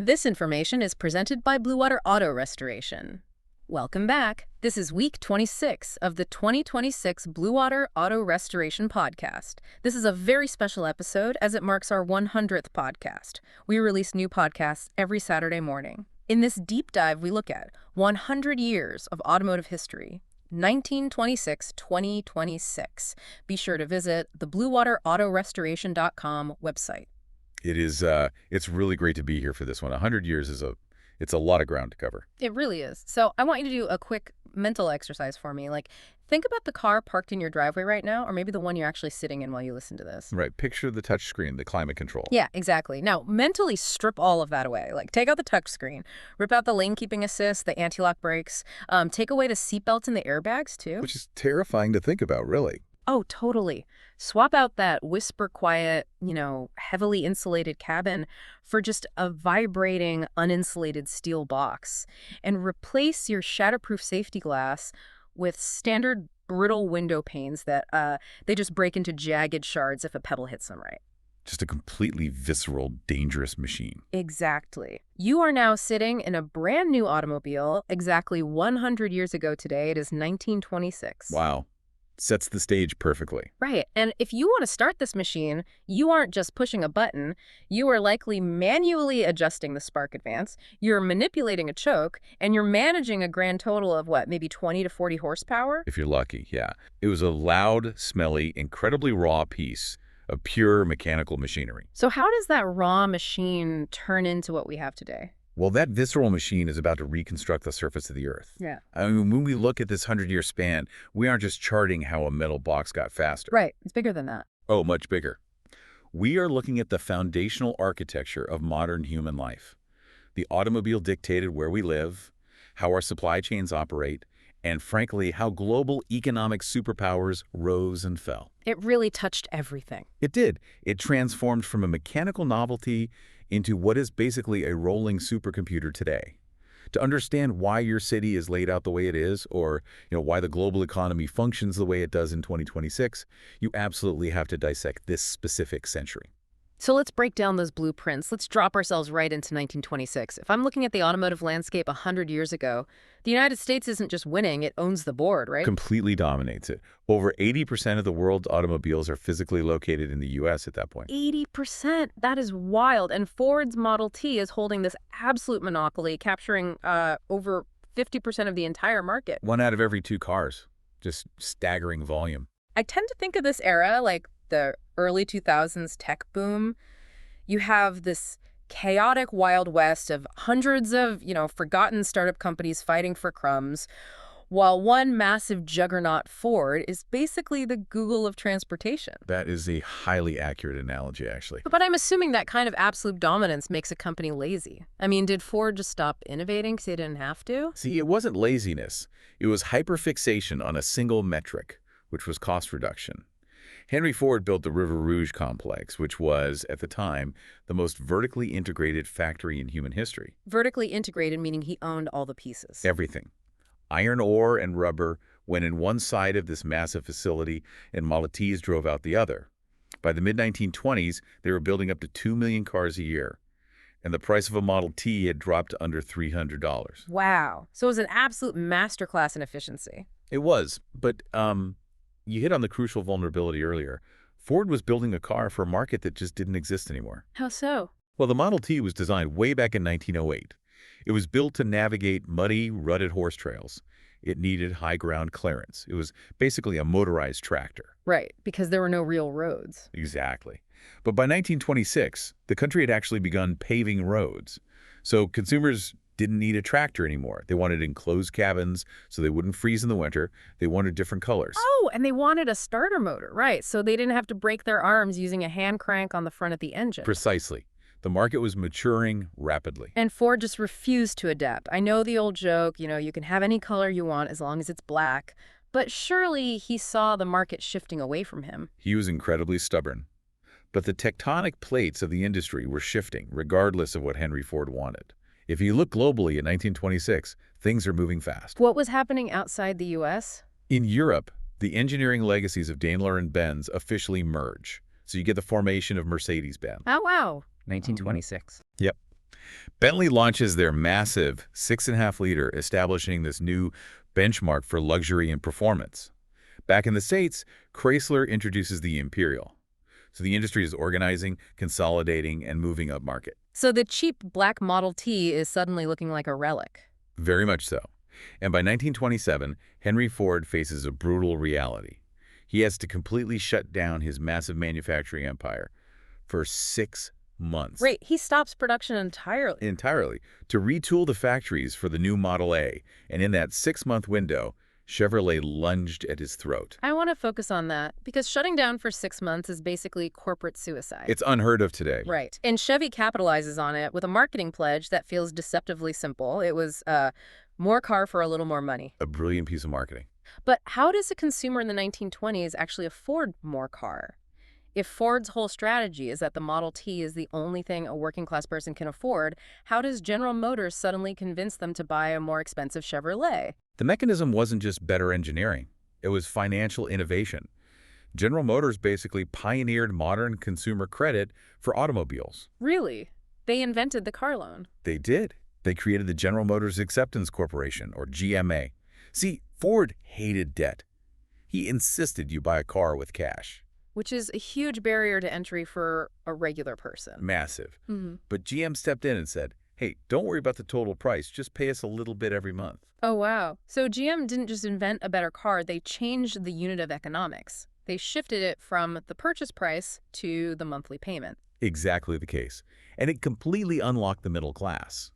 This information is presented by Bluewater Auto Restoration. Welcome back. This is week 26 of the 2026 Bluewater Auto Restoration podcast. This is a very special episode as it marks our 100th podcast. We release new podcasts every Saturday morning. In this deep dive, we look at 100 years of automotive history, 1926-2026. Be sure to visit the BluewaterAutoRestoration.com website. It's really great to be here for this one. 100 years it's a lot of ground to cover. It really is. So I want you to do a quick mental exercise for me. Think about the car parked in your driveway right now, or maybe the one you're actually sitting in while you listen to this. Right. Picture the touch screen, the climate control. Yeah, exactly. Now, mentally strip all of that away. Take out the touch screen, rip out the lane keeping assist, the anti-lock brakes, take away the seatbelts and the airbags, too. Which is terrifying to think about, really. Oh, totally. Swap out that whisper quiet, heavily insulated cabin for just a vibrating, uninsulated steel box. And replace your shatterproof safety glass with standard brittle window panes that they just break into jagged shards if a pebble hits them right. Just a completely visceral, dangerous machine. Exactly. You are now sitting in a brand new automobile exactly 100 years ago today. It is 1926. Wow. Sets the stage perfectly. Right. And if you want to start this machine, you aren't just pushing a button. You are likely manually adjusting the spark advance. You're manipulating a choke, and you're managing a grand total of, maybe 20 to 40 horsepower? If you're lucky, yeah. It was a loud, smelly, incredibly raw piece of pure mechanical machinery. So how does that raw machine turn into what we have today? Well, that visceral machine is about to reconstruct the surface of the Earth. Yeah. I mean, when we look at this 100-year span, we aren't just charting how a metal box got faster. Right. It's bigger than that. Oh, much bigger. We are looking at the foundational architecture of modern human life. The automobile dictated where we live, how our supply chains operate, and frankly, how global economic superpowers rose and fell. It really touched everything. It did. It transformed from a mechanical novelty into what is basically a rolling supercomputer today. To understand why your city is laid out the way it is, or why the global economy functions the way it does in 2026, you absolutely have to dissect this specific century. So let's break down those blueprints. Let's drop ourselves right into 1926. If I'm looking at the automotive landscape 100 years ago, the United States isn't just winning, it owns the board, right? Completely dominates it. Over 80% of the world's automobiles are physically located in the U.S. at that point. 80%? That is wild. And Ford's Model T is holding this absolute monopoly, capturing over 50% of the entire market. 1 out of every 2 cars. Just staggering volume. I tend to think of this era like the early 2000s tech boom. You have this chaotic Wild West of hundreds of, forgotten startup companies fighting for crumbs, while one massive juggernaut, Ford, is basically the Google of transportation. That is a highly accurate analogy, actually. But I'm assuming that kind of absolute dominance makes a company lazy. I mean, did Ford just stop innovating because they didn't have to? See, it wasn't laziness. It was hyperfixation on a single metric, which was cost reduction. Henry Ford built the River Rouge complex, which was, at the time, the most vertically integrated factory in human history. Vertically integrated, meaning he owned all the pieces. Everything. Iron ore and rubber went in one side of this massive facility, and Model Ts drove out the other. By the mid-1920s, they were building up to 2 million cars a year, and the price of a Model T had dropped to under $300. Wow. So it was an absolute masterclass in efficiency. It was, but you hit on the crucial vulnerability earlier. Ford was building a car for a market that just didn't exist anymore. How so? Well, the Model T was designed way back in 1908. It was built to navigate muddy, rutted horse trails. It needed high ground clearance. It was basically a motorized tractor. Right, because there were no real roads. Exactly. But by 1926, the country had actually begun paving roads. So consumers didn't need a tractor anymore. They wanted enclosed cabins so they wouldn't freeze in the winter. They wanted different colors. Oh, and they wanted a starter motor, right? So they didn't have to break their arms using a hand crank on the front of the engine. Precisely. The market was maturing rapidly. And Ford just refused to adapt. I know the old joke, you can have any color you want as long as it's black. But surely he saw the market shifting away from him. He was incredibly stubborn. But the tectonic plates of the industry were shifting, regardless of what Henry Ford wanted. If you look globally in 1926, things are moving fast. What was happening outside the U.S.? In Europe, the engineering legacies of Daimler and Benz officially merge. So you get the formation of Mercedes-Benz. Oh, wow. 1926. Yep. Bentley launches their massive 6.5-liter, establishing this new benchmark for luxury and performance. Back in the States, Chrysler introduces the Imperial. So the industry is organizing, consolidating, and moving upmarket. So the cheap black Model T is suddenly looking like a relic. Very much so. And by 1927, Henry Ford faces a brutal reality. He has to completely shut down his massive manufacturing empire for 6 months. Right, he stops production entirely. Entirely, to retool the factories for the new Model A. And in that 6-month window, Chevrolet lunged at his throat. I want to focus on that, because shutting down for 6 months is basically corporate suicide. It's unheard of today. Right. And Chevy capitalizes on it with a marketing pledge that feels deceptively simple. It was more car for a little more money. A brilliant piece of marketing. But how does a consumer in the 1920s actually afford more car? If Ford's whole strategy is that the Model T is the only thing a working-class person can afford, how does General Motors suddenly convince them to buy a more expensive Chevrolet? The mechanism wasn't just better engineering. It was financial innovation. General Motors basically pioneered modern consumer credit for automobiles. Really? They invented the car loan. They did. They created the General Motors Acceptance Corporation, or GMA. See, Ford hated debt. He insisted you buy a car with cash. Which is a huge barrier to entry for a regular person. Massive. Mm-hmm. But GM stepped in and said, hey, don't worry about the total price. Just pay us a little bit every month. Oh, wow. So GM didn't just invent a better car, they changed the unit of economics. They shifted it from the purchase price to the monthly payment. Exactly the case. And it completely unlocked the middle class.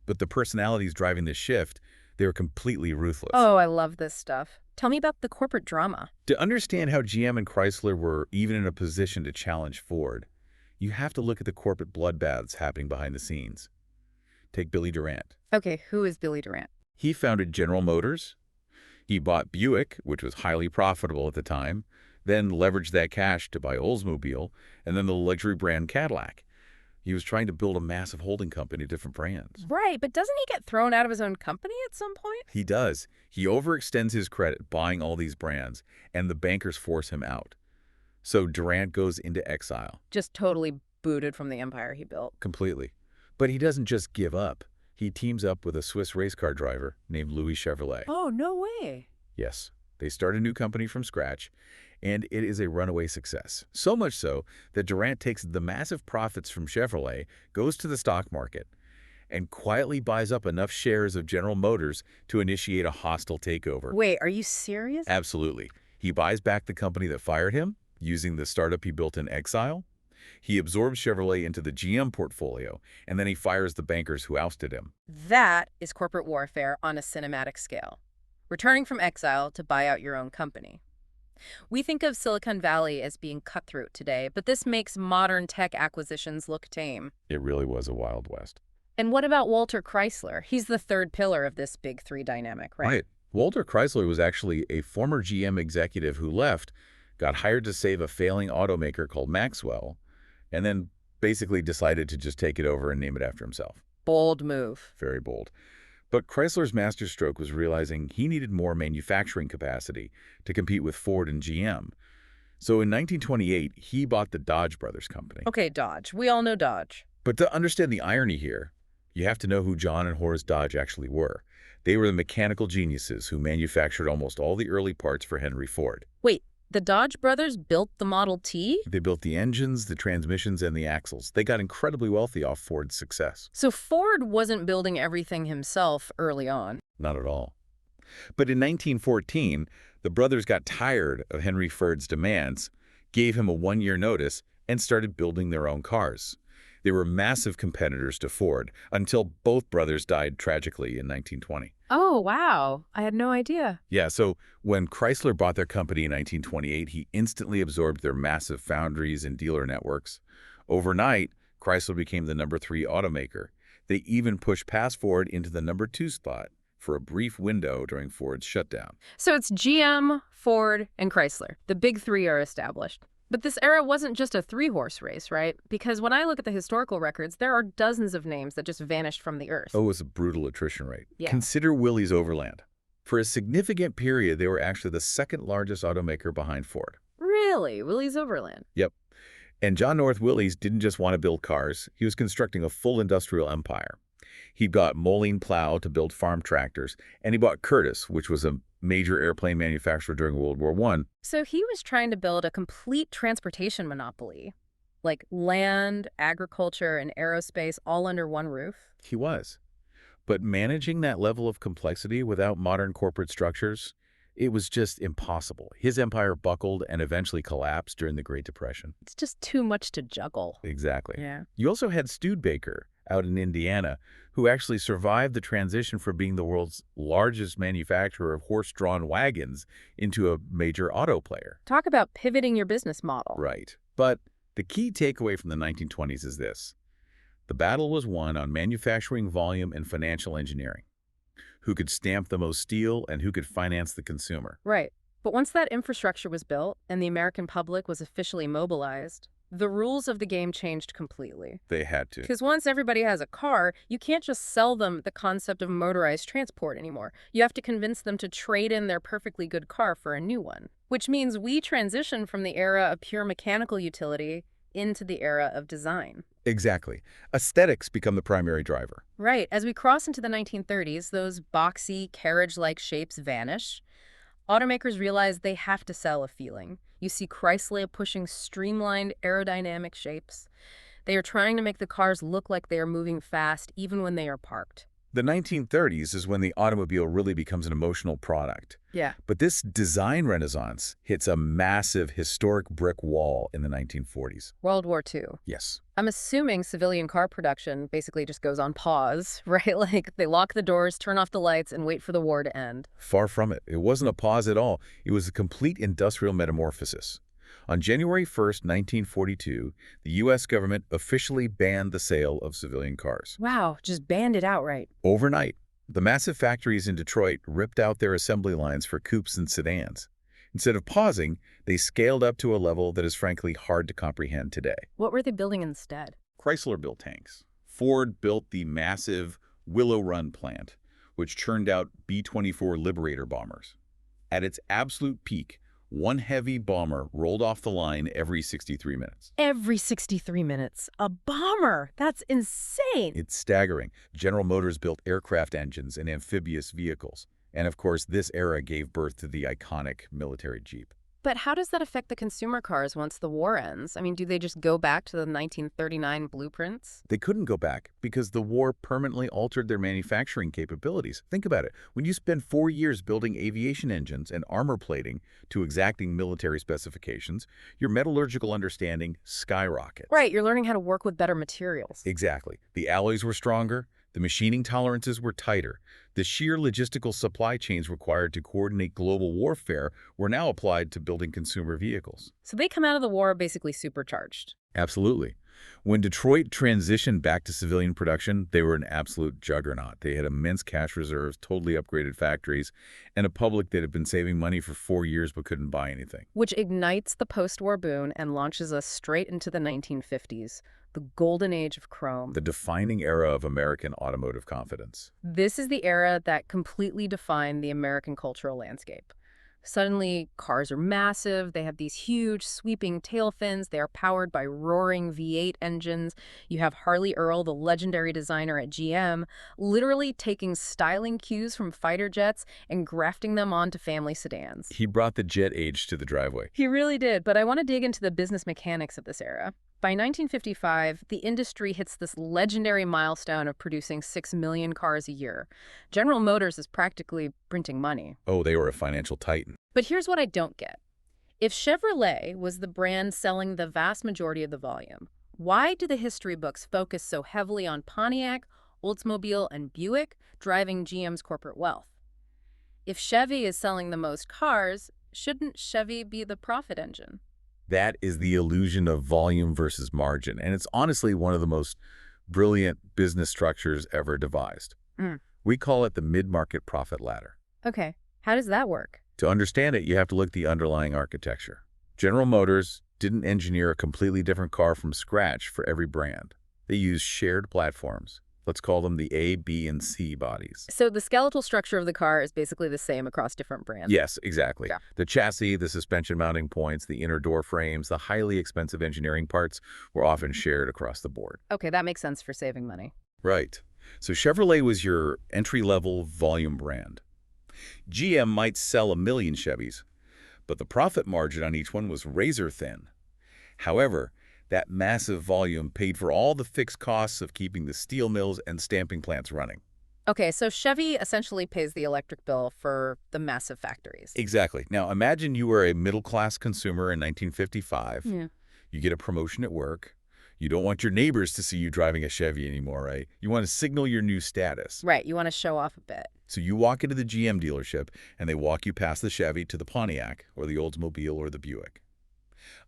But the personalities driving this shift, they were completely ruthless. Oh, I love this stuff. Tell me about the corporate drama. To understand how GM and Chrysler were even in a position to challenge Ford, you have to look at the corporate bloodbaths happening behind the scenes. Take Billy Durant. Okay, who is Billy Durant? He founded General Motors. He bought Buick, which was highly profitable at the time, then leveraged that cash to buy Oldsmobile, and then the luxury brand Cadillac. He was trying to build a massive holding company of different brands. Right, but doesn't he get thrown out of his own company at some point? He does. He overextends his credit buying all these brands, and the bankers force him out. So Durant goes into exile. Just totally booted from the empire he built. Completely. But he doesn't just give up. He teams up with a Swiss race car driver named Louis Chevrolet. Oh, no way. Yes, they start a new company from scratch, and it is a runaway success. So much so that Durant takes the massive profits from Chevrolet, goes to the stock market, and quietly buys up enough shares of General Motors to initiate a hostile takeover. Wait, are you serious? Absolutely. He buys back the company that fired him, using the startup he built in exile. He absorbs Chevrolet into the GM portfolio, and then he fires the bankers who ousted him. That is corporate warfare on a cinematic scale. Returning from exile to buy out your own company. We think of Silicon Valley as being cutthroat today, but this makes modern tech acquisitions look tame. It really was a Wild West. And what about Walter Chrysler? He's the third pillar of this big three dynamic, right? Right. Walter Chrysler was actually a former GM executive who left, got hired to save a failing automaker called Maxwell, and then basically decided to just take it over and name it after himself. Bold move. Very bold. But Chrysler's masterstroke was realizing he needed more manufacturing capacity to compete with Ford and GM. So in 1928, he bought the Dodge Brothers company. Okay, Dodge. We all know Dodge. But to understand the irony here, you have to know who John and Horace Dodge actually were. They were the mechanical geniuses who manufactured almost all the early parts for Henry Ford. Wait, the Dodge brothers built the Model T? They built the engines, the transmissions, and the axles. They got incredibly wealthy off Ford's success. So Ford wasn't building everything himself early on. Not at all. But in 1914, the brothers got tired of Henry Ford's demands, gave him a 1-year notice, and started building their own cars. They were massive competitors to Ford until both brothers died tragically in 1920. Oh, wow. I had no idea. Yeah, so when Chrysler bought their company in 1928, he instantly absorbed their massive foundries and dealer networks. Overnight, Chrysler became the number 3 automaker. They even pushed past Ford into the number 2 spot for a brief window during Ford's shutdown. So it's GM, Ford, and Chrysler. The big three are established. But this era wasn't just a 3-horse race, right? Because when I look at the historical records, there are dozens of names that just vanished from the earth. Oh, it was a brutal attrition rate. Yeah. Consider Willys Overland. For a significant period, they were actually the second largest automaker behind Ford. Really? Willys Overland? Yep. And John North Willys didn't just want to build cars. He was constructing a full industrial empire. He got Moline Plow to build farm tractors, and he bought Curtiss, which was a major airplane manufacturer during World War I. So he was trying to build a complete transportation monopoly, like land, agriculture, and aerospace all under one roof. He was. But managing that level of complexity without modern corporate structures, it was just impossible. His empire buckled and eventually collapsed during the Great Depression. It's just too much to juggle. Exactly. Yeah. You also had Studebaker out in Indiana, who actually survived the transition from being the world's largest manufacturer of horse-drawn wagons into a major auto player. Talk about pivoting your business model. Right. But the key takeaway from the 1920s is this. The battle was won on manufacturing volume and financial engineering. Who could stamp the most steel and who could finance the consumer. Right. But once that infrastructure was built and the American public was officially mobilized, the rules of the game changed completely. They had to. Because once everybody has a car, you can't just sell them the concept of motorized transport anymore. You have to convince them to trade in their perfectly good car for a new one. Which means we transition from the era of pure mechanical utility into the era of design. Exactly. Aesthetics become the primary driver. Right. As we cross into the 1930s, those boxy, carriage-like shapes vanish. Automakers realize they have to sell a feeling. You see Chrysler pushing streamlined aerodynamic shapes. They are trying to make the cars look like they are moving fast even when they are parked. The 1930s is when the automobile really becomes an emotional product. Yeah. But this design renaissance hits a massive historic brick wall in the 1940s. World War II. Yes. I'm assuming civilian car production basically just goes on pause, right? Like they lock the doors, turn off the lights, and wait for the war to end. Far from it. It wasn't a pause at all. It was a complete industrial metamorphosis. On January 1st, 1942, the U.S. government officially banned the sale of civilian cars. Wow, just banned it outright. Overnight, the massive factories in Detroit ripped out their assembly lines for coupes and sedans. Instead of pausing, they scaled up to a level that is frankly hard to comprehend today. What were they building instead? Chrysler built tanks. Ford built the massive Willow Run plant, which churned out B-24 Liberator bombers. At its absolute peak, one heavy bomber rolled off the line every 63 minutes. Every 63 minutes. A bomber! That's insane! It's staggering. General Motors built aircraft engines and amphibious vehicles. And of course, this era gave birth to the iconic military Jeep. But how does that affect the consumer cars once the war ends? I mean, do they just go back to the 1939 blueprints? They couldn't go back because the war permanently altered their manufacturing capabilities. Think about it. When you spend 4 years building aviation engines and armor plating to exacting military specifications, your metallurgical understanding skyrockets. Right, you're learning how to work with better materials. Exactly. The alloys were stronger. The machining tolerances were tighter. The sheer logistical supply chains required to coordinate global warfare were now applied to building consumer vehicles. So they come out of the war basically supercharged. Absolutely. When Detroit transitioned back to civilian production, they were an absolute juggernaut. They had immense cash reserves, totally upgraded factories, and a public that had been saving money for 4 years but couldn't buy anything. Which ignites the post-war boom and launches us straight into the 1950s. The golden age of chrome. The defining era of American automotive confidence. This is the era that completely defined the American cultural landscape. Suddenly, cars are massive. They have these huge, sweeping tail fins. They are powered by roaring V8 engines. You have Harley Earl, the legendary designer at GM, literally taking styling cues from fighter jets and grafting them onto family sedans. He brought the jet age to the driveway. He really did, but I want to dig into the business mechanics of this era. By 1955, the industry hits this legendary milestone of producing 6 million cars a year. General Motors is practically printing money. Oh, they were a financial titan. But here's what I don't get. If Chevrolet was the brand selling the vast majority of the volume, why do the history books focus so heavily on Pontiac, Oldsmobile, and Buick driving GM's corporate wealth? If Chevy is selling the most cars, shouldn't Chevy be the profit engine? That is the illusion of volume versus margin, and it's honestly one of the most brilliant business structures ever devised. We call it the mid-market profit ladder. Okay, how does that work? To understand it, you have to look at the underlying architecture. General Motors didn't engineer a completely different car from scratch for every brand. They used shared platforms, Let's call them the A, B, and C bodies. So the skeletal structure of the car is basically the same across different brands. Yes, exactly. Yeah. The chassis, the suspension mounting points, the inner door frames, the highly expensive engineering parts were often shared across the board. Okay, that makes sense for saving money. Right. So Chevrolet was your entry-level volume brand. GM might sell 1 million Chevys, but the profit margin on each one was razor thin. However, that massive volume paid for all the fixed costs of keeping the steel mills and stamping plants running. Okay, so Chevy essentially pays the electric bill for the massive factories. Exactly. Now, imagine you were a middle-class consumer in 1955. Yeah. You get a promotion at work. You don't want your neighbors to see you driving a Chevy anymore, right? You want to signal your new status. Right, you want to show off a bit. So you walk into the GM dealership, and they walk you past the Chevy to the Pontiac, or the Oldsmobile, or the Buick.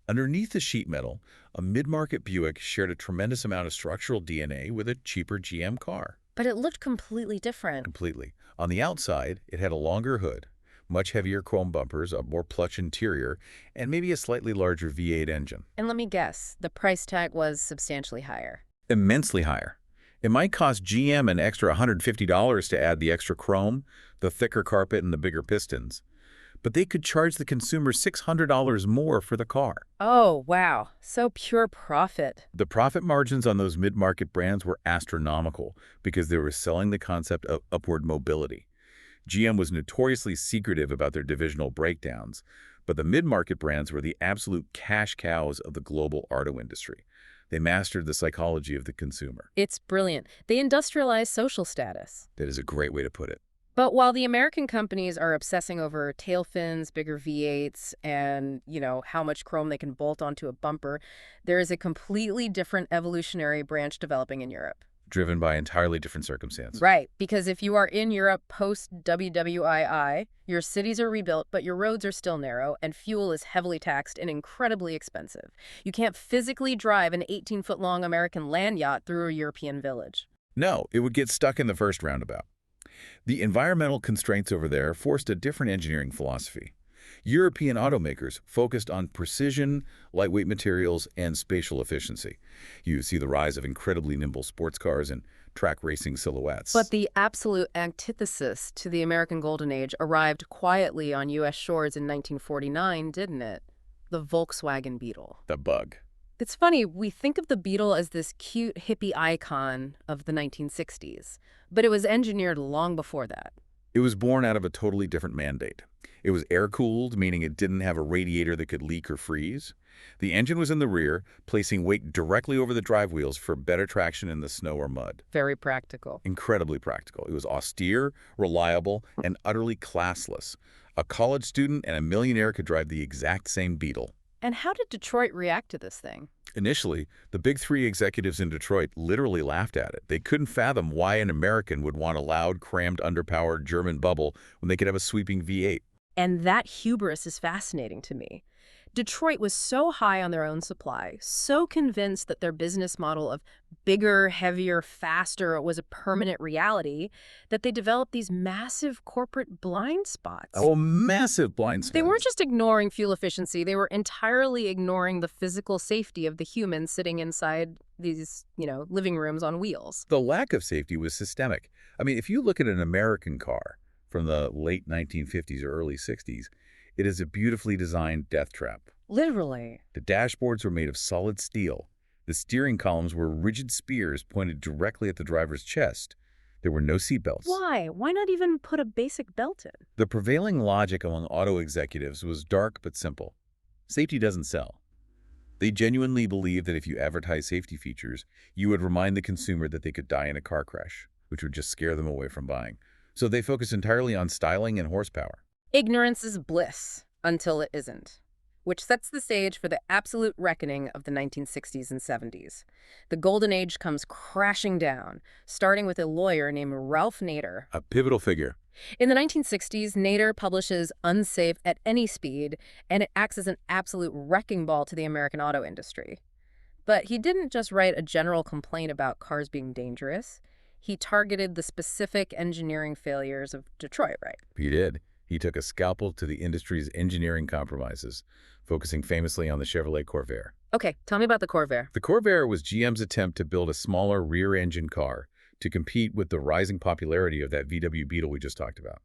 Underneath the sheet metal, a mid-market Buick shared a tremendous amount of structural DNA with a cheaper GM car. But it looked completely different. Completely. On the outside, it had a longer hood, much heavier chrome bumpers, a more plush interior, and maybe a slightly larger V8 engine. And let me guess, the price tag was substantially higher. Immensely higher. It might cost GM an extra $150 to add the extra chrome, the thicker carpet, and the bigger pistons. But they could charge the consumer $600 more for the car. Oh, wow. So pure profit. The profit margins on those mid-market brands were astronomical because they were selling the concept of upward mobility. GM was notoriously secretive about their divisional breakdowns, but the mid-market brands were the absolute cash cows of the global auto industry. They mastered the psychology of the consumer. It's brilliant. They industrialized social status. That is a great way to put it. But while the American companies are obsessing over tail fins, bigger V8s, and, how much chrome they can bolt onto a bumper, there is a completely different evolutionary branch developing in Europe. Driven by entirely different circumstances. Right, because if you are in Europe post-WWII, your cities are rebuilt, but your roads are still narrow, and fuel is heavily taxed and incredibly expensive. You can't physically drive an 18-foot-long American land yacht through a European village. No, it would get stuck in the first roundabout. The environmental constraints over there forced a different engineering philosophy. European automakers focused on precision, lightweight materials, and spatial efficiency. You see the rise of incredibly nimble sports cars and track racing silhouettes. But the absolute antithesis to the American Golden Age arrived quietly on U.S. shores in 1949, didn't it? The Volkswagen Beetle. The Bug. It's funny, we think of the Beetle as this cute hippie icon of the 1960s, but it was engineered long before that. It was born out of a totally different mandate. It was air-cooled, meaning it didn't have a radiator that could leak or freeze. The engine was in the rear, placing weight directly over the drive wheels for better traction in the snow or mud. Very practical. Incredibly practical. It was austere, reliable, and utterly classless. A college student and a millionaire could drive the exact same Beetle. And how did Detroit react to this thing? Initially, the big three executives in Detroit literally laughed at it. They couldn't fathom why an American would want a loud, crammed, underpowered German bubble when they could have a sweeping V8. And that hubris is fascinating to me. Detroit was so high on their own supply, so convinced that their business model of bigger, heavier, faster was a permanent reality, that they developed these massive corporate blind spots. Oh, massive blind spots. They weren't just ignoring fuel efficiency, they were entirely ignoring the physical safety of the humans sitting inside these, living rooms on wheels. The lack of safety was systemic. I mean, if you look at an American car from the late 1950s or early 60s, it is a beautifully designed death trap. Literally. The dashboards were made of solid steel. The steering columns were rigid spears pointed directly at the driver's chest. There were no seatbelts. Why? Why not even put a basic belt in? The prevailing logic among auto executives was dark but simple. Safety doesn't sell. They genuinely believed that if you advertised safety features, you would remind the consumer that they could die in a car crash, which would just scare them away from buying. So they focused entirely on styling and horsepower. Ignorance is bliss until it isn't, which sets the stage for the absolute reckoning of the 1960s and 70s. The golden age comes crashing down, starting with a lawyer named Ralph Nader. A pivotal figure. In the 1960s, Nader publishes Unsafe at Any Speed, and it acts as an absolute wrecking ball to the American auto industry. But he didn't just write a general complaint about cars being dangerous. He targeted the specific engineering failures of Detroit, right? He did. He took a scalpel to the industry's engineering compromises, focusing famously on the Chevrolet Corvair. Okay, tell me about the Corvair. The Corvair was GM's attempt to build a smaller rear-engine car to compete with the rising popularity of that VW Beetle we just talked about.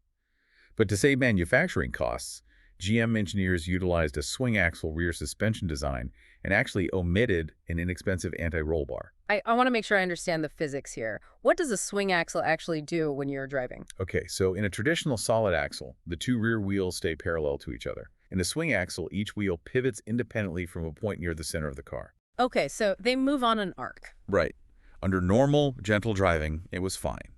But to save manufacturing costs, GM engineers utilized a swing-axle rear suspension design and actually omitted an inexpensive anti-roll bar. I want to make sure I understand the physics here. What does a swing axle actually do when you're driving? Okay, so in a traditional solid axle, the two rear wheels stay parallel to each other. In a swing axle, each wheel pivots independently from a point near the center of the car. Okay, so they move on an arc. Right. Under normal, gentle driving, it was fine.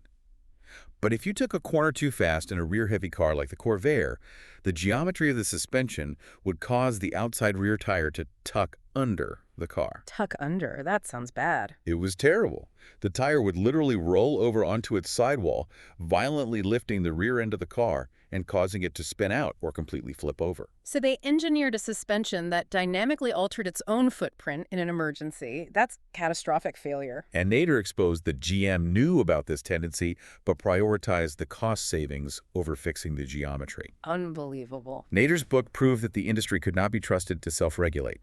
But if you took a corner too fast in a rear-heavy car like the Corvair, the geometry of the suspension would cause the outside rear tire to tuck under the car. Tuck under. That sounds bad. It was terrible. The tire would literally roll over onto its sidewall, violently lifting the rear end of the car and causing it to spin out or completely flip over. So they engineered a suspension that dynamically altered its own footprint in an emergency. That's catastrophic failure. And Nader exposed that GM knew about this tendency, but prioritized the cost savings over fixing the geometry. Unbelievable. Nader's book proved that the industry could not be trusted to self-regulate.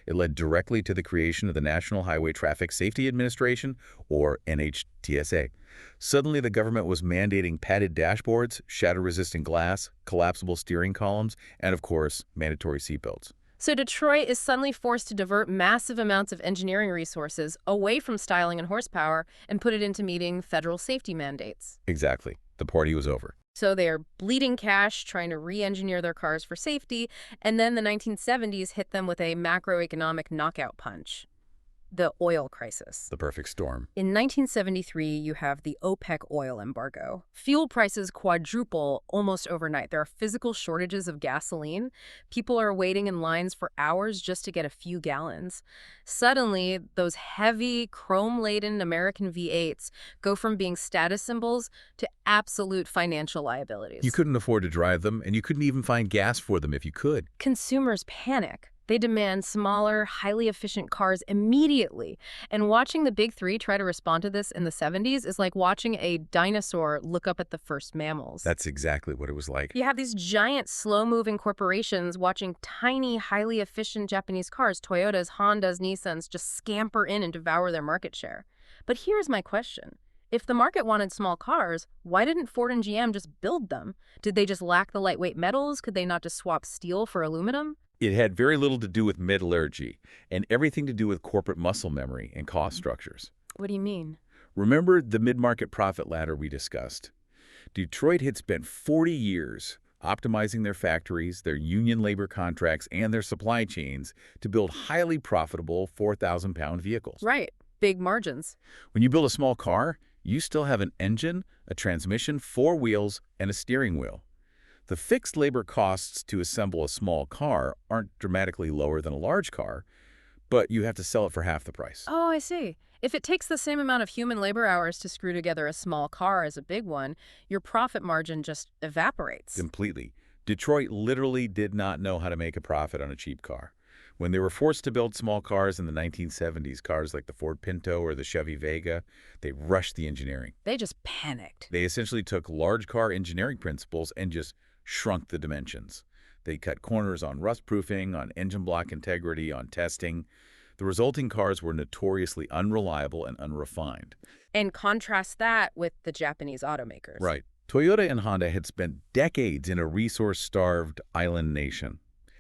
It led directly to the creation of the National Highway Traffic Safety Administration, or NHTSA. Suddenly, the government was mandating padded dashboards, shatter-resistant glass, collapsible steering columns, and, of course, mandatory seatbelts. So Detroit is suddenly forced to divert massive amounts of engineering resources away from styling and horsepower and put it into meeting federal safety mandates. Exactly. The party was over. So they are bleeding cash, trying to re-engineer their cars for safety, and then the 1970s hit them with a macroeconomic knockout punch. The oil crisis. The perfect storm. In 1973, you have the OPEC oil embargo. Fuel prices quadruple almost overnight. There are physical shortages of gasoline. People are waiting in lines for hours just to get a few gallons. Suddenly, those heavy, chrome-laden American V8s go from being status symbols to absolute financial liabilities. You couldn't afford to drive them, and you couldn't even find gas for them if you could. Consumers panic. They demand smaller, highly efficient cars immediately. And watching the big three try to respond to this in the 70s is like watching a dinosaur look up at the first mammals. That's exactly what it was like. You have these giant, slow-moving corporations watching tiny, highly efficient Japanese cars, Toyotas, Hondas, Nissans, just scamper in and devour their market share. But here's my question. If the market wanted small cars, why didn't Ford and GM just build them? Did they just lack the lightweight metals? Could they not just swap steel for aluminum? It had very little to do with metallurgy and everything to do with corporate muscle memory and cost structures. What do you mean? Remember the mid-market profit ladder we discussed? Detroit had spent 40 years optimizing their factories, their union labor contracts, and their supply chains to build highly profitable 4,000-pound vehicles. Right. Big margins. When you build a small car, you still have an engine, a transmission, 4 wheels, and a steering wheel. The fixed labor costs to assemble a small car aren't dramatically lower than a large car, but you have to sell it for half the price. Oh, I see. If it takes the same amount of human labor hours to screw together a small car as a big one, your profit margin just evaporates. Completely. Detroit literally did not know how to make a profit on a cheap car. When they were forced to build small cars in the 1970s, cars like the Ford Pinto or the Chevy Vega, they rushed the engineering. They just panicked. They essentially took large car engineering principles and just shrunk the dimensions. They cut corners on rust-proofing, on engine block integrity, on testing. The resulting cars were notoriously unreliable and unrefined. And contrast that with the Japanese automakers. Right. Toyota and Honda had spent decades in a resource-starved island nation.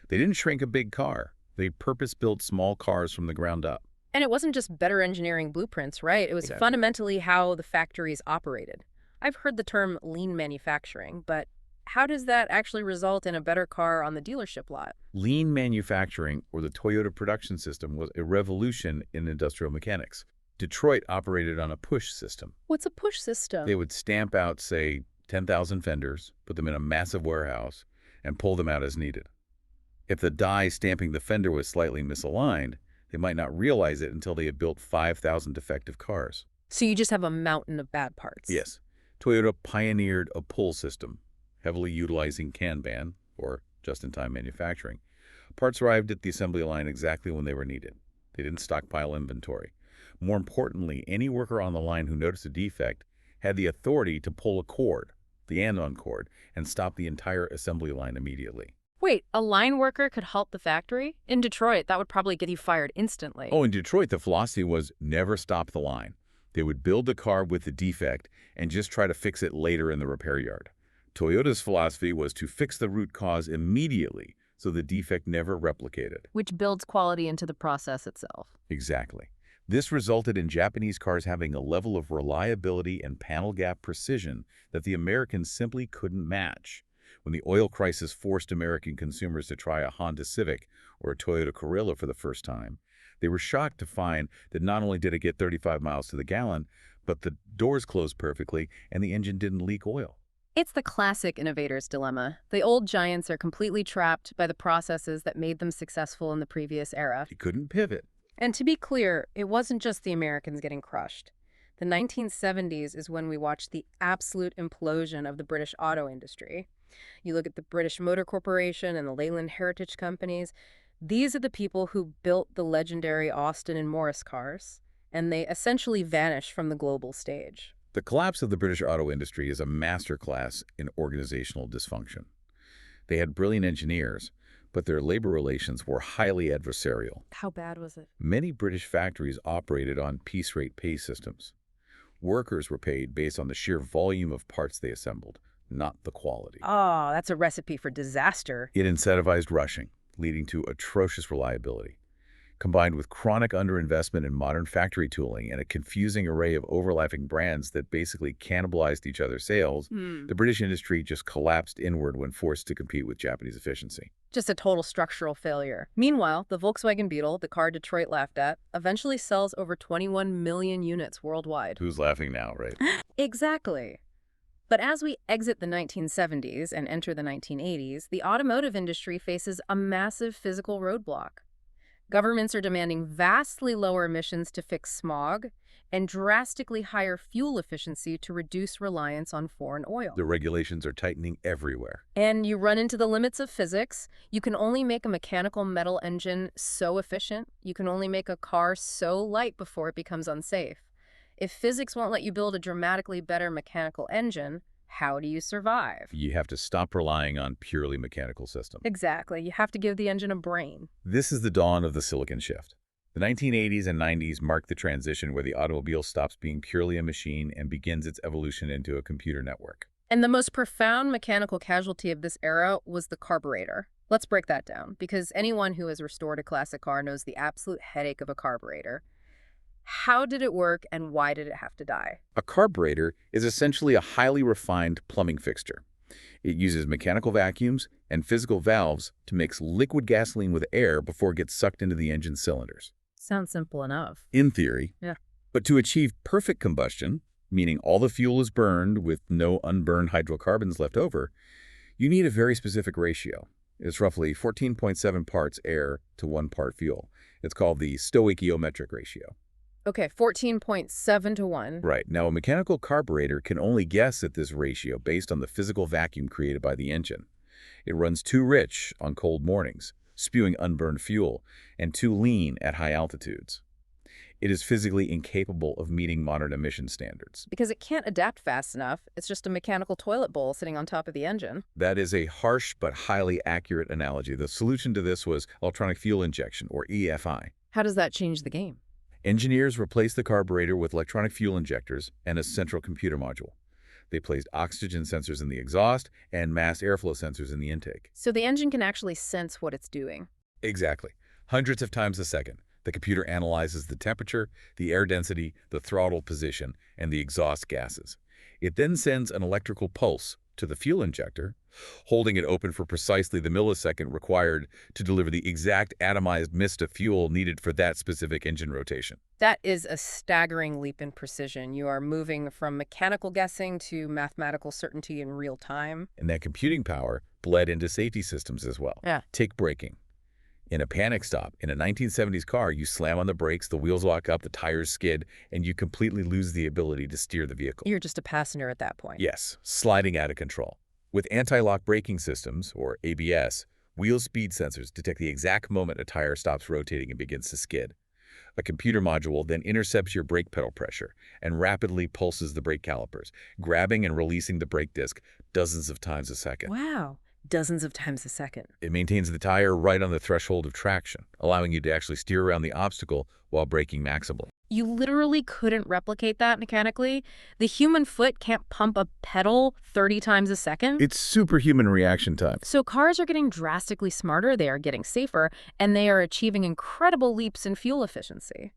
They didn't shrink a big car. They purpose-built small cars from the ground up. And it wasn't just better engineering blueprints, right? It was fundamentally how the factories operated. I've heard the term lean manufacturing, but how does that actually result in a better car on the dealership lot? Lean manufacturing, or the Toyota production system, was a revolution in industrial mechanics. Detroit operated on a push system. What's a push system? They would stamp out, say, 10,000 fenders, put them in a massive warehouse, and pull them out as needed. If the die stamping the fender was slightly misaligned, they might not realize it until they had built 5,000 defective cars. So you just have a mountain of bad parts. Yes. Toyota pioneered a pull system, heavily utilizing Kanban, or just-in-time manufacturing. Parts arrived at the assembly line exactly when they were needed. They didn't stockpile inventory. More importantly, any worker on the line who noticed a defect had the authority to pull a cord, the and-on cord, and stop the entire assembly line immediately. Wait, a line worker could halt the factory? In Detroit, that would probably get you fired instantly. Oh, in Detroit, the philosophy was never stop the line. They would build the car with the defect and just try to fix it later in the repair yard. Toyota's philosophy was to fix the root cause immediately so the defect never replicated. Which builds quality into the process itself. Exactly. This resulted in Japanese cars having a level of reliability and panel gap precision that the Americans simply couldn't match. When the oil crisis forced American consumers to try a Honda Civic or a Toyota Corolla for the first time, they were shocked to find that not only did it get 35 miles to the gallon, but the doors closed perfectly and the engine didn't leak oil. It's the classic innovator's dilemma. The old giants are completely trapped by the processes that made them successful in the previous era. They couldn't pivot. And to be clear, it wasn't just the Americans getting crushed. The 1970s is when we watched the absolute implosion of the British auto industry. You look at the British Motor Corporation and the Leyland Heritage Companies. These are the people who built the legendary Austin and Morris cars, and they essentially vanish from the global stage. The collapse of the British auto industry is a masterclass in organizational dysfunction. They had brilliant engineers, but their labor relations were highly adversarial. How bad was it? Many British factories operated on piece-rate pay systems. Workers were paid based on the sheer volume of parts they assembled, not the quality. Oh, that's a recipe for disaster. It incentivized rushing, leading to atrocious reliability. Combined with chronic underinvestment in modern factory tooling and a confusing array of overlapping brands that basically cannibalized each other's sales, the British industry just collapsed inward when forced to compete with Japanese efficiency. Just a total structural failure. Meanwhile, the Volkswagen Beetle, the car Detroit laughed at, eventually sells over 21 million units worldwide. Who's laughing now, right? Exactly. But as we exit the 1970s and enter the 1980s, the automotive industry faces a massive physical roadblock. Governments are demanding vastly lower emissions to fix smog and drastically higher fuel efficiency to reduce reliance on foreign oil. The regulations are tightening everywhere. And you run into the limits of physics. You can only make a mechanical metal engine so efficient. You can only make a car so light before it becomes unsafe. If physics won't let you build a dramatically better mechanical engine, how do you survive? You have to stop relying on purely mechanical systems. Exactly. You have to give the engine a brain. This is the dawn of the silicon shift. The 1980s and 90s marked the transition where the automobile stops being purely a machine and begins its evolution into a computer network. And the most profound mechanical casualty of this era was the carburetor. Let's break that down, because anyone who has restored a classic car knows the absolute headache of a carburetor. How did it work, and why did it have to die? A carburetor is essentially a highly refined plumbing fixture. It uses mechanical vacuums and physical valves to mix liquid gasoline with air before it gets sucked into the engine cylinders. Sounds simple enough. In theory. Yeah. But to achieve perfect combustion, meaning all the fuel is burned with no unburned hydrocarbons left over, you need a very specific ratio. It's roughly 14.7 parts air to 1 part fuel. It's called the stoichiometric ratio. Okay, 14.7 to 1. Right. Now, a mechanical carburetor can only guess at this ratio based on the physical vacuum created by the engine. It runs too rich on cold mornings, spewing unburned fuel, and too lean at high altitudes. It is physically incapable of meeting modern emission standards. Because it can't adapt fast enough. It's just a mechanical toilet bowl sitting on top of the engine. That is a harsh but highly accurate analogy. The solution to this was electronic fuel injection, or EFI. How does that change the game? Engineers replaced the carburetor with electronic fuel injectors and a central computer module. They placed oxygen sensors in the exhaust and mass airflow sensors in the intake. So the engine can actually sense what it's doing. Exactly. Hundreds of times a second. The computer analyzes the temperature, the air density, the throttle position, and the exhaust gases. It then sends an electrical pulse to the fuel injector, holding it open for precisely the millisecond required to deliver the exact atomized mist of fuel needed for that specific engine rotation. That is a staggering leap in precision. You are moving from mechanical guessing to mathematical certainty in real time. And that computing power bled into safety systems as well. Yeah. Take braking. In a panic stop, in a 1970s car, you slam on the brakes, the wheels lock up, the tires skid, and you completely lose the ability to steer the vehicle. You're just a passenger at that point. Yes, sliding out of control. With anti-lock braking systems, or ABS, wheel speed sensors detect the exact moment a tire stops rotating and begins to skid. A computer module then intercepts your brake pedal pressure and rapidly pulses the brake calipers, grabbing and releasing the brake disc dozens of times a second. Wow. Dozens of times a second. It maintains the tire right on the threshold of traction, allowing you to actually steer around the obstacle while braking maximally. You literally couldn't replicate that mechanically. The human foot can't pump a pedal 30 times a second. It's superhuman reaction time. So cars are getting drastically smarter, they are getting safer, and they are achieving incredible leaps in fuel efficiency.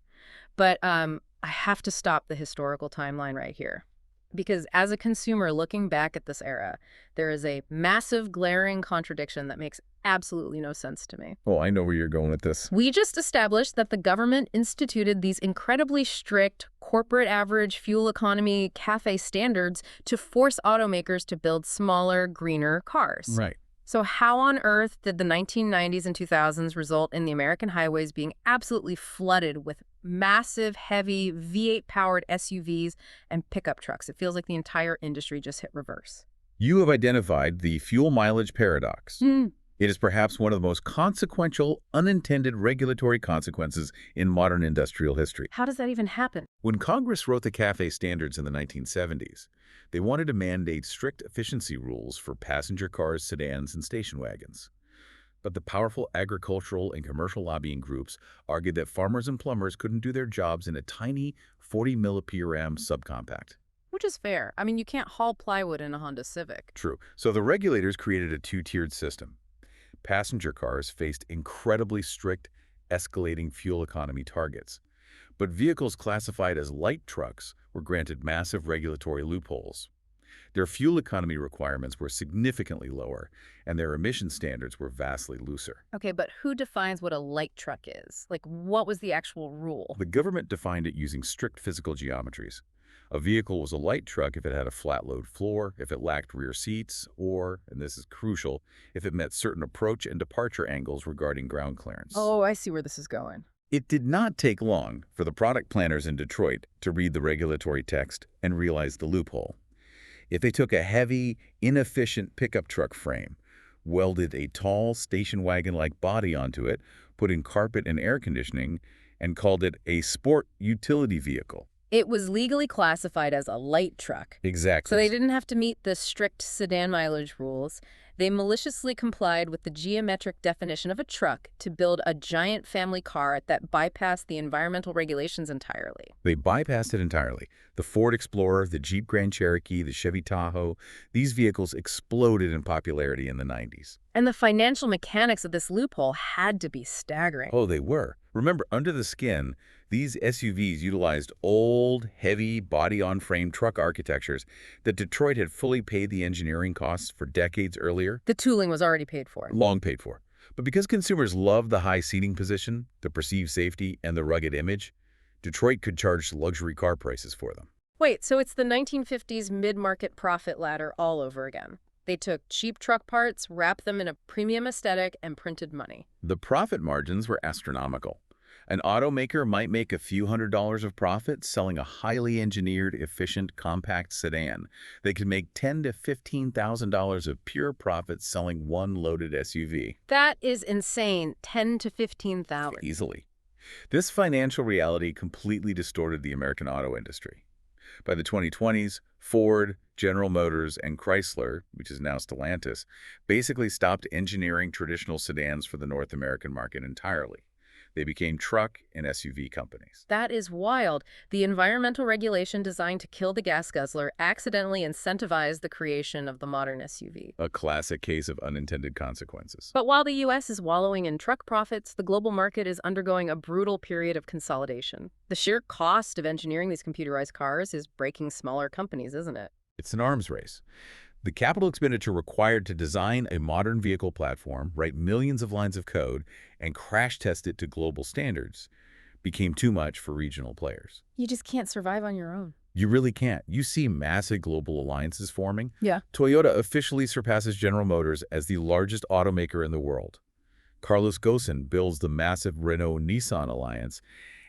But I have to stop the historical timeline right here. Because as a consumer looking back at this era, there is a massive glaring contradiction that makes absolutely no sense to me. Oh, I know where you're going with this. We just established that the government instituted these incredibly strict corporate average fuel economy CAFE standards to force automakers to build smaller, greener cars. Right. So how on earth did the 1990s and 2000s result in the American highways being absolutely flooded with massive, heavy V8-powered SUVs and pickup trucks? It feels like the entire industry just hit reverse. You have identified the fuel mileage paradox. It is perhaps one of the most consequential, unintended regulatory consequences in modern industrial history. How does that even happen? When Congress wrote the CAFE standards in the 1970s, they wanted to mandate strict efficiency rules for passenger cars, sedans, and station wagons. But the powerful agricultural and commercial lobbying groups argued that farmers and plumbers couldn't do their jobs in a tiny 40 millipram subcompact. Which is fair. I mean, you can't haul plywood in a Honda Civic. True. So the regulators created a two-tiered system. Passenger cars faced incredibly strict, escalating fuel economy targets. But vehicles classified as light trucks were granted massive regulatory loopholes. Their fuel economy requirements were significantly lower, and their emission standards were vastly looser. Okay, but who defines what a light truck is? Like, what was the actual rule? The government defined it using strict physical geometries. A vehicle was a light truck if it had a flat-load floor, if it lacked rear seats, or, and this is crucial, if it met certain approach and departure angles regarding ground clearance. Oh, I see where this is going. It did not take long for the product planners in Detroit to read the regulatory text and realize the loophole. If they took a heavy, inefficient pickup truck frame, welded a tall station wagon-like body onto it, put in carpet and air conditioning, and called it a sport utility vehicle. It was legally classified as a light truck. Exactly. So they didn't have to meet the strict sedan mileage rules. They maliciously complied with the geometric definition of a truck to build a giant family car that bypassed the environmental regulations entirely. They bypassed it entirely. The Ford Explorer, the Jeep Grand Cherokee, the Chevy Tahoe, these vehicles exploded in popularity in the 90s. And the financial mechanics of this loophole had to be staggering. Oh, they were. Remember, under the skin, these SUVs utilized old, heavy, body-on-frame truck architectures that Detroit had fully paid the engineering costs for decades earlier. The tooling was already paid for. Long paid for. But because consumers loved the high seating position, the perceived safety, and the rugged image, Detroit could charge luxury car prices for them. Wait, so it's the 1950s mid-market profit ladder all over again. They took cheap truck parts, wrapped them in a premium aesthetic, and printed money. The profit margins were astronomical. An automaker might make a few $100s of profit selling a highly engineered, efficient, compact sedan. They could make $10,000 to $15,000 of pure profit selling one loaded SUV. That is insane. 10 to 15,000. Easily. This financial reality completely distorted the American auto industry. By the 2020s, Ford, General Motors, and Chrysler, which is now Stellantis, basically stopped engineering traditional sedans for the North American market entirely. They became truck and SUV companies. That is wild. The environmental regulation designed to kill the gas guzzler accidentally incentivized the creation of the modern SUV. A classic case of unintended consequences. But while the U.S. is wallowing in truck profits, the global market is undergoing a brutal period of consolidation. The sheer cost of engineering these computerized cars is breaking smaller companies, isn't it? It's an arms race. The capital expenditure required to design a modern vehicle platform, write millions of lines of code, and crash test it to global standards became too much for regional players. You just can't survive on your own. You really can't. You see massive global alliances forming. Yeah. Toyota officially surpasses General Motors as the largest automaker in the world. Carlos Ghosn builds the massive Renault-Nissan alliance,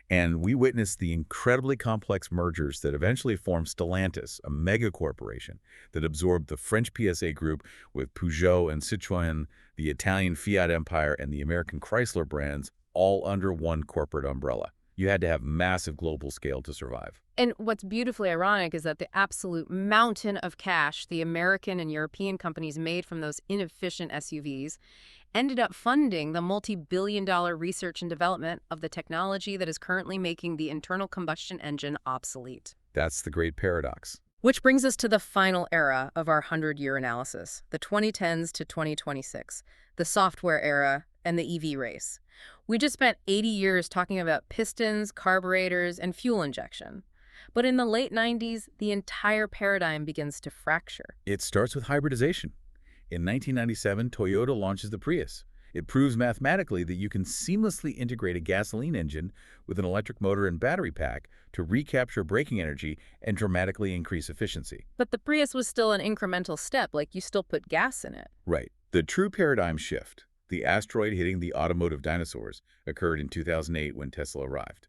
and we witnessed the incredibly complex mergers that eventually formed Stellantis, a mega-corporation that absorbed the French PSA group with Peugeot and Citroën, the Italian Fiat empire, and the American Chrysler brands, all under one corporate umbrella. You had to have massive global scale to survive. And what's beautifully ironic is that the absolute mountain of cash the American and European companies made from those inefficient SUVs ended up funding the multi-billion-dollar research and development of the technology that is currently making the internal combustion engine obsolete. That's the great paradox. Which brings us to the final era of our 100-year analysis, the 2010s to 2026, the software era and the EV race. We just spent 80 years talking about pistons, carburetors, and fuel injection. But in the late 90s, the entire paradigm begins to fracture. It starts with hybridization. In 1997, Toyota launches the Prius. It proves mathematically that you can seamlessly integrate a gasoline engine with an electric motor and battery pack to recapture braking energy and dramatically increase efficiency. But the Prius was still an incremental step, like you still put gas in it. Right. The true paradigm shift, the asteroid hitting the automotive dinosaurs, occurred in 2008 when Tesla arrived.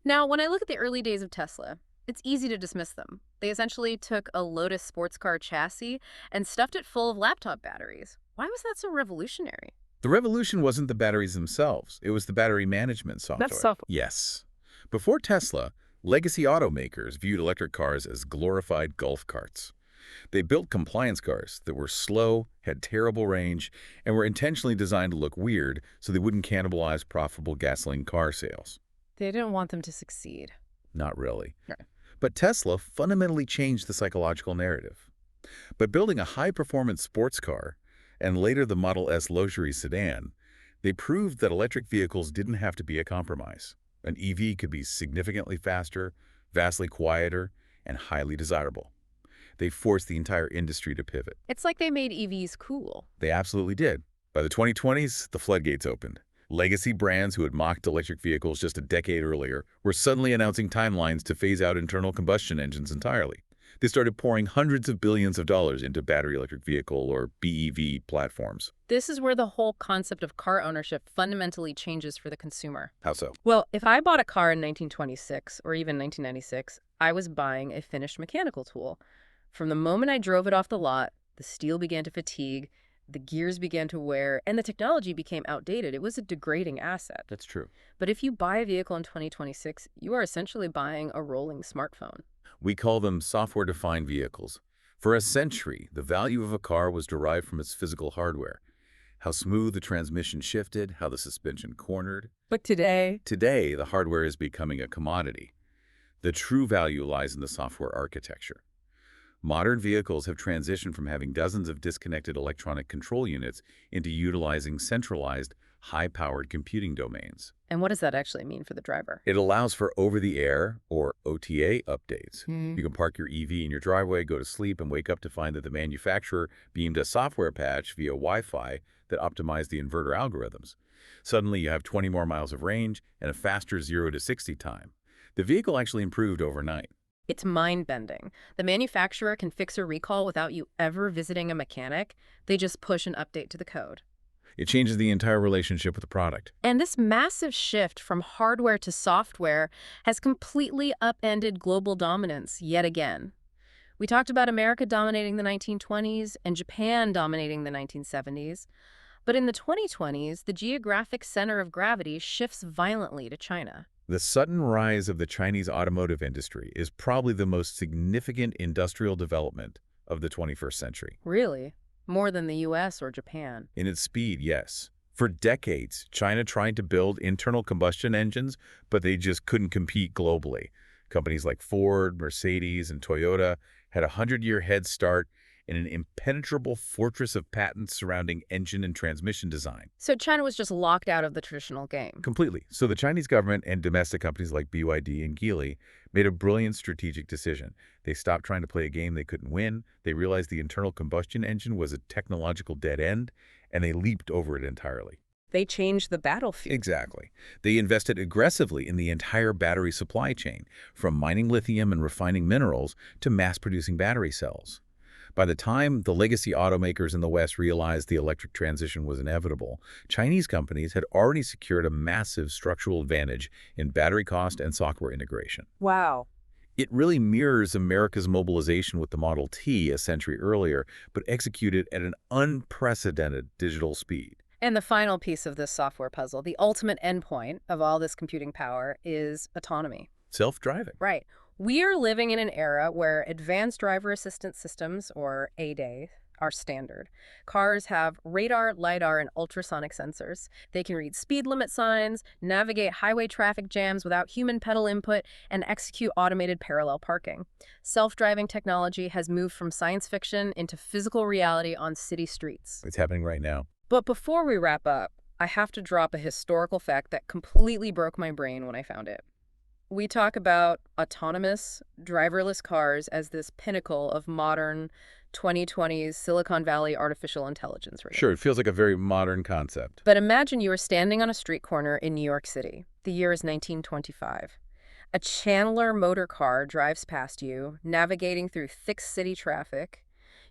Now, when I look at the early days of Tesla, it's easy to dismiss them. They essentially took a Lotus sports car chassis and stuffed it full of laptop batteries. Why was that so revolutionary? The revolution wasn't the batteries themselves. It was the battery management software. That's software. Yes. Before Tesla, legacy automakers viewed electric cars as glorified golf carts. They built compliance cars that were slow, had terrible range, and were intentionally designed to look weird so they wouldn't cannibalize profitable gasoline car sales. They didn't want them to succeed. Not really. Right. But Tesla fundamentally changed the psychological narrative. By building a high-performance sports car, and later the Model S luxury sedan, they proved that electric vehicles didn't have to be a compromise. An EV could be significantly faster, vastly quieter, and highly desirable. They forced the entire industry to pivot. It's like they made EVs cool. They absolutely did. By the 2020s, the floodgates opened. Legacy brands who had mocked electric vehicles just a decade earlier were suddenly announcing timelines to phase out internal combustion engines entirely. They started pouring hundreds of billions of dollars into battery electric vehicle, or BEV, platforms. This is where the whole concept of car ownership fundamentally changes for the consumer. How so? Well, if I bought a car in 1926 or even 1996, I was buying a finished mechanical tool. From the moment I drove it off the lot, the steel began to fatigue, the gears began to wear, and the technology became outdated. It was a degrading asset. That's true. But if you buy a vehicle in 2026, you are essentially buying a rolling smartphone. We call them software-defined vehicles. For a century, the value of a car was derived from its physical hardware. How smooth the transmission shifted, how the suspension cornered. But today, the hardware is becoming a commodity. The true value lies in the software architecture. Modern vehicles have transitioned from having dozens of disconnected electronic control units into utilizing centralized, high-powered computing domains. and what does that actually mean for the driver? It allows for over-the-air, or OTA, updates. Hmm. You can park your EV in your driveway, go to sleep, and wake up to find that the manufacturer beamed a software patch via Wi-Fi that optimized the inverter algorithms. Suddenly, you have 20 more miles of range and a faster 0 to 60 time. The vehicle actually improved overnight. It's mind-bending. The manufacturer can fix a recall without you ever visiting a mechanic. They just push an update to the code. It changes the entire relationship with the product. And this massive shift from hardware to software has completely upended global dominance yet again. We talked about America dominating the 1920s and Japan dominating the 1970s. But in the 2020s, the geographic center of gravity shifts violently to China. The sudden rise of the Chinese automotive industry is probably the most significant industrial development of the 21st century. Really? More than the US or Japan. In its speed, yes. For decades, China tried to build internal combustion engines, but they just couldn't compete globally. Companies like Ford, Mercedes, and Toyota had a 100-year head start in an impenetrable fortress of patents surrounding engine and transmission design. So China was just locked out of the traditional game. Completely. So the Chinese government and domestic companies like BYD and Geely made a brilliant strategic decision. They stopped trying to play a game they couldn't win. They realized the internal combustion engine was a technological dead end, and they leaped over it entirely. They changed the battlefield. Exactly. They invested aggressively in the entire battery supply chain, from mining lithium and refining minerals to mass-producing battery cells. By the time the legacy automakers in the West realized the electric transition was inevitable, Chinese companies had already secured a massive structural advantage in battery cost and software integration. Wow. It really mirrors America's mobilization with the Model T a century earlier, but executed at an unprecedented digital speed. And the final piece of this software puzzle, the ultimate endpoint of all this computing power, is autonomy. Self-driving. Right. We are living in an era where advanced driver assistance systems, or ADA, are standard. Cars have radar, lidar, and ultrasonic sensors. They can read speed limit signs, navigate highway traffic jams without human pedal input, and execute automated parallel parking. Self-driving technology has moved from science fiction into physical reality on city streets. It's happening right now. But before we wrap up, I have to drop a historical fact that completely broke my brain when I found it. We talk about autonomous, driverless cars as this pinnacle of modern 2020s Silicon Valley artificial intelligence. Right? Sure, it feels like a very modern concept. But imagine you are standing on a street corner in New York City. The year is 1925. A Chandler motor car drives past you, navigating through thick city traffic.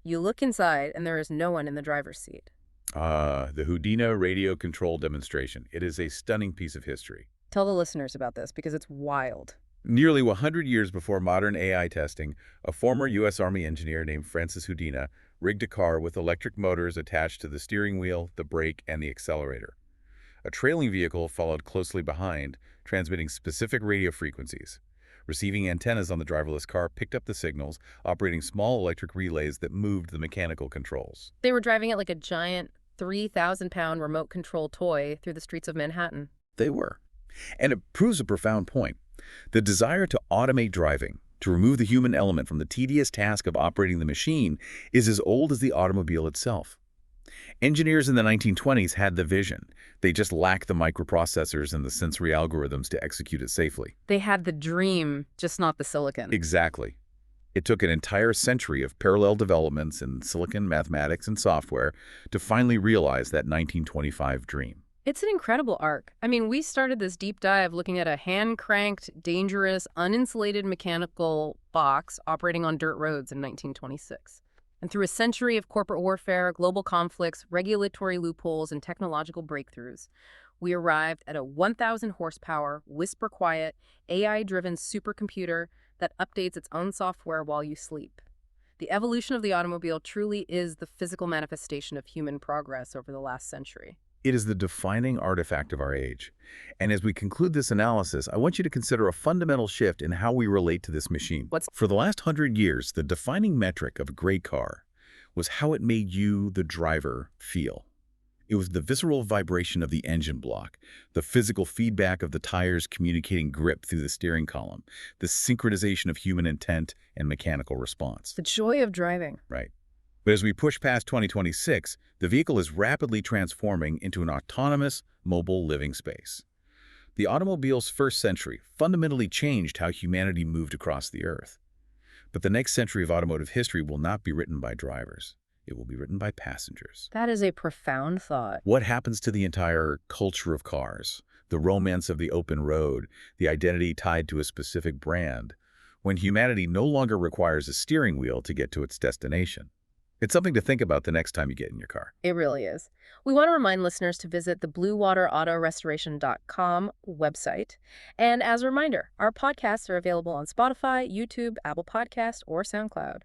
You look inside, and there is no one in the driver's seat. The Houdina radio control demonstration. It is a stunning piece of history. Tell the listeners about this because it's wild. Nearly 100 years before modern AI testing, a former U.S. Army engineer named Francis Houdina rigged a car with electric motors attached to the steering wheel, the brake, and the accelerator. A trailing vehicle followed closely behind, transmitting specific radio frequencies. Receiving antennas on the driverless car picked up the signals, operating small electric relays that moved the mechanical controls. They were driving it like a giant 3,000-pound remote control toy through the streets of Manhattan. They were. And it proves a profound point. The desire to automate driving, to remove the human element from the tedious task of operating the machine, is as old as the automobile itself. Engineers in the 1920s had the vision. They just lacked the microprocessors and the sensory algorithms to execute it safely. They had the dream, just not the silicon. Exactly. It took an entire century of parallel developments in silicon, mathematics, and software to finally realize that 1925 dream. It's an incredible arc. I mean, we started this deep dive looking at a hand-cranked, dangerous, uninsulated mechanical box operating on dirt roads in 1926. And through a century of corporate warfare, global conflicts, regulatory loopholes, and technological breakthroughs, we arrived at a 1,000 horsepower, whisper-quiet, AI-driven supercomputer that updates its own software while you sleep. The evolution of the automobile truly is the physical manifestation of human progress over the last century. It is the defining artifact of our age. And as we conclude this analysis, I want you to consider a fundamental shift in how we relate to this machine. For the last 100 years, the defining metric of a great car was how it made you, the driver, feel. It was the visceral vibration of the engine block, the physical feedback of the tires communicating grip through the steering column, the synchronization of human intent and mechanical response. The joy of driving. Right. But as we push past 2026, the vehicle is rapidly transforming into an autonomous, mobile living space. The automobile's first century fundamentally changed how humanity moved across the Earth. But the next century of automotive history will not be written by drivers. It will be written by passengers. That is a profound thought. What happens to the entire culture of cars, the romance of the open road, the identity tied to a specific brand, when humanity no longer requires a steering wheel to get to its destination? It's something to think about the next time you get in your car. It really is. We want to remind listeners to visit the BlueWaterAutoRestoration.com website. And as a reminder, our podcasts are available on Spotify, YouTube, Apple Podcasts, or SoundCloud.